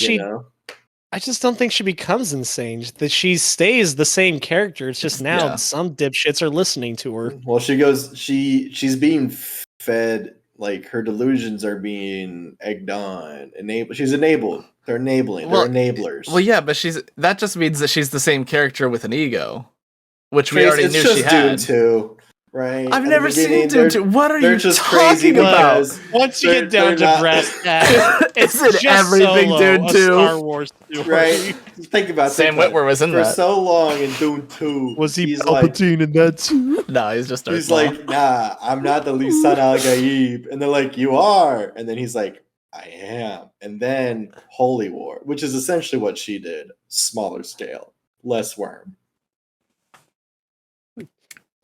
I just don't think she becomes insane. That she stays the same character. It's just now some dipshits are listening to her. Well, she's being fed, like her delusions are being egged on. She's enabled. They're enabling. They're enablers. Well, yeah, but that just means that she's the same character with an ego, which we already knew she had. Dune 2. Right. I've never seen Dune 2. What are you just talking about? Once you get down to brass tacks, it's just everything Dune 2. Star Wars story. Right. Think about Sam Witwer was in for that. so long in Dune 2. Was he Palpatine in that too? No, he's just He's like, nah, I'm not the Lisan Al Gaib. And they're like, you are. And then he's like, I am. And then Holy War, which is essentially what she did. Smaller scale. Less worm.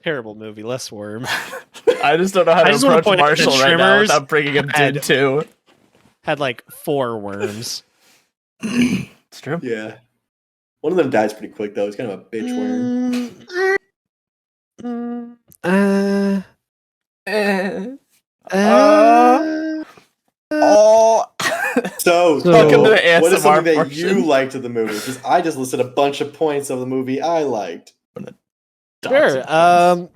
Terrible movie, less worm. I just don't know how to approach Marshall right now without bringing him Dune 2. Had like 4 worms. It's true. Yeah. One of them dies pretty quick, though. It's kind of a bitch worm. So welcome to the ASMR what is something that portion. you liked of the movie? Because I just listed a bunch of points of the movie I liked. Sure. There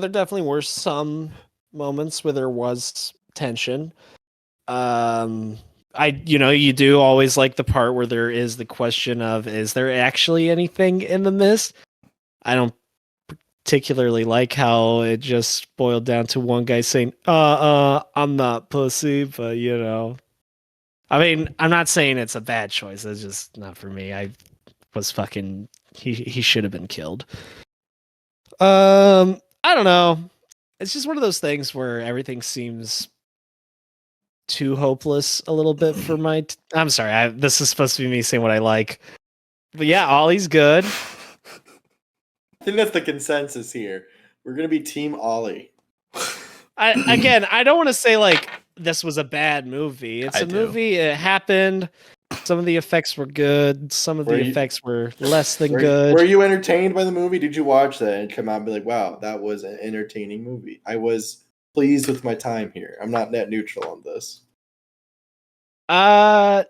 definitely were some moments where there was tension. You do always like the part where there is the question of, is there actually anything in the mist? I don't particularly like how it just boiled down to one guy saying, I'm not pussy, but I mean, I'm not saying it's a bad choice. It's just not for me. I was he should have been killed. I don't know. It's just one of those things where everything seems too hopeless a little bit for my... I'm sorry, this is supposed to be me saying what I like. But yeah, Ollie's good. I think that's the consensus here. We're going to be Team Ollie. I don't want to say like this was a bad movie. It's a movie. It happened. Some of the effects were good. Some of the effects were less than good. Were you entertained by the movie? Did you watch that and come out and be like, wow, that was an entertaining movie? I was pleased with my time here. I'm not net neutral on this. No,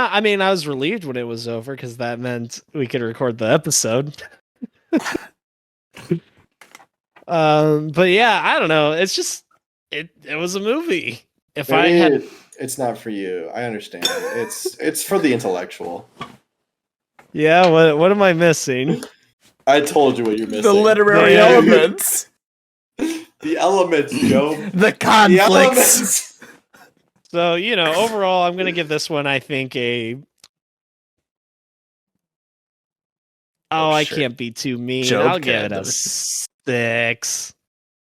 I mean, I was relieved when it was over because that meant we could record the episode. But yeah, I don't know. It's just it was a movie. If I had, it's not for you. I understand. It's for the intellectual. yeah, what am I missing? I told you what you're missing. The literary Yeah. elements. The elements, Joe. The The conflicts. elements. So, overall, I'm gonna give this one, I think, a. Oh, I sure. can't be too mean. Jobe I'll give it can. a 6.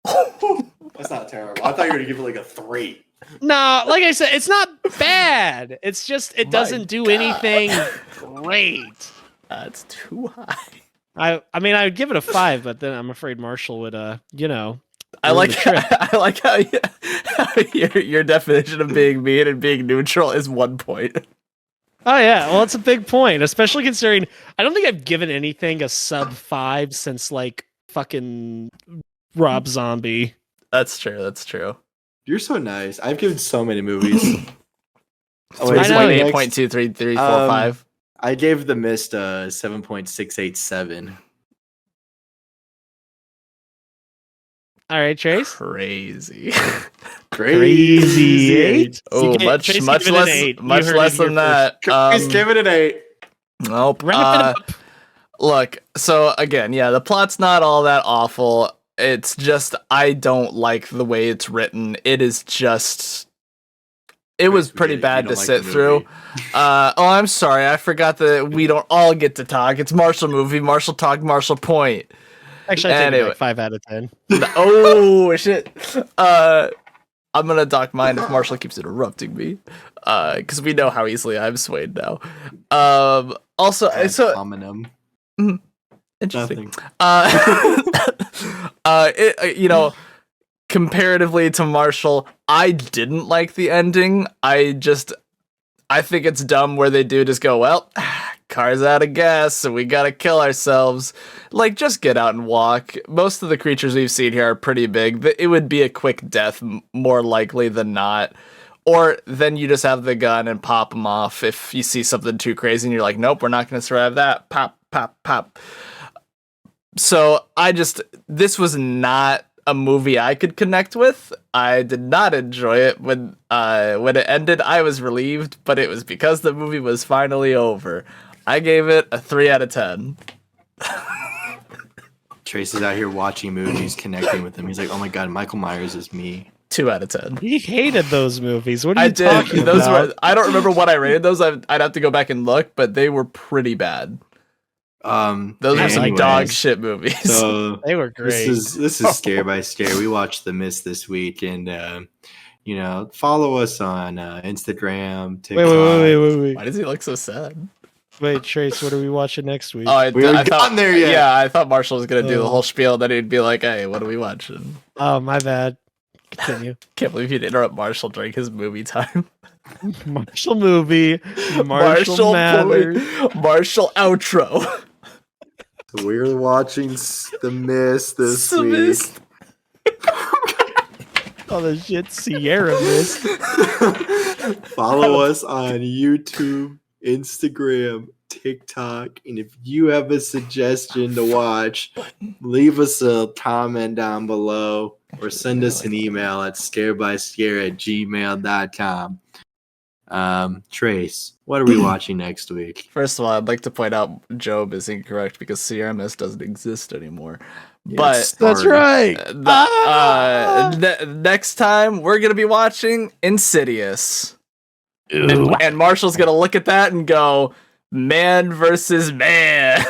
That's not terrible. I thought you were gonna give it like a 3. No, like I said, it's not bad. It's just it My doesn't do God. anything great. That's too high. I mean, I would give it a 5, but then I'm afraid Marshall would, I ruin like the trip. I like how your definition of being mean and being neutral is 1 point. Oh yeah, well, it's a big point, especially considering I don't think I've given anything a sub 5 since like fucking Rob Zombie. That's true. That's true. You're so nice. I've given so many movies. I know. 8.23345. I gave The Mist a 7.687. All right, Trace. Crazy. Crazy 8. Oh, much Trace much gave it an less 8. much You heard less it here than that. Please give it an 8. Nope. Wrap it up. Look, so again, yeah, the plot's not all that awful. It's just I don't like the way it's written. It is just it was pretty bad to sit through. I'm sorry, I forgot that we don't all get to talk. It's Marshall movie, Marshall talk, Marshall point. Actually, I think Anyway. like 5 out of 10. Oh shit. I'm gonna dock mine if Marshall keeps interrupting me. Because we know how easily I'm swayed now. Also, so Homonym. interesting. Nothing. Comparatively to Marshall, I didn't like the ending. I think it's dumb where they do just go, well, car's out of gas, so we gotta kill ourselves. Like, just get out and walk. Most of the creatures we've seen here are pretty big. It would be a quick death more likely than not. Or then you just have the gun and pop them off if you see something too crazy and you're like, nope, we're not gonna survive that. Pop, pop, pop. So this was not a movie I could connect with. I did not enjoy it when it ended. I was relieved, but it was because the movie was finally over. I gave it a 3 out of 10. Trace is out here watching movies, connecting with them. He's like, "Oh my god, Michael Myers is me." 2 out of 10. He hated those movies. What are I you did. talking Those about? were. I don't remember what I rated those. I'd have to go back and look, but they were pretty bad. Those are some anyways, dog shit movies. So They were great. this is Scare by Scare. We watched The Mist this week, and follow us on Instagram, TikTok. Wait. Why does he look so sad? Wait, Trace, what are we watching next week? Oh, We haven't gotten there yet. Yeah, I thought Marshall was gonna do the Oh. whole spiel. Then he'd be like, "Hey, what are we watching?" Oh, my bad. Continue. Can't believe you'd interrupt Marshall during his movie time. Marshall movie. Marshall Matters. Marshall outro. So we're watching The Mist this The week. Mist. Oh, the shit Sierra missed. Follow us on YouTube, Instagram, TikTok, and if you have a suggestion to watch, leave us a comment down below or send us an email at scarebyscare@gmail.com. Trace, what are we watching next week? First of all, I'd like to point out Jobe is incorrect because Sierra Mist doesn't exist anymore. Yeah, But it's That's started. right. Next time we're gonna be watching Insidious, Ooh. and Marshall's gonna look at that and go, "Man versus man."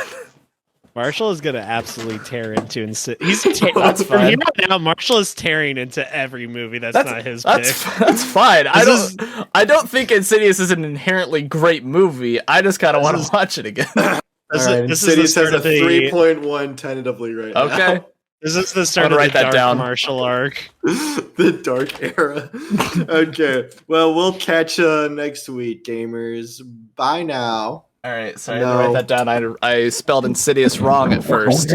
Marshall is gonna absolutely tear into he's That's from fine. here on out. Marshall is tearing into every movie that's not his pick. That's fine. This I don't think Insidious is an inherently great movie. I just kind of want to watch it again. This, All right, this is the Insidious start has a of the 3.1 tentatively right now. Okay. This is the start I'm of gonna the write that dark down. Marshall arc. The dark era. Okay. Well, we'll catch you next week, gamers. Bye now. All right, sorry, I No. had to write that down. I spelled Insidious wrong at first.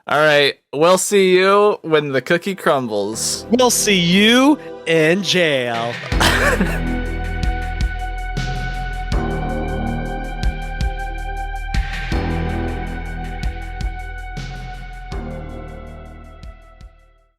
All right, we'll see you when the cookie crumbles. We'll see you in jail.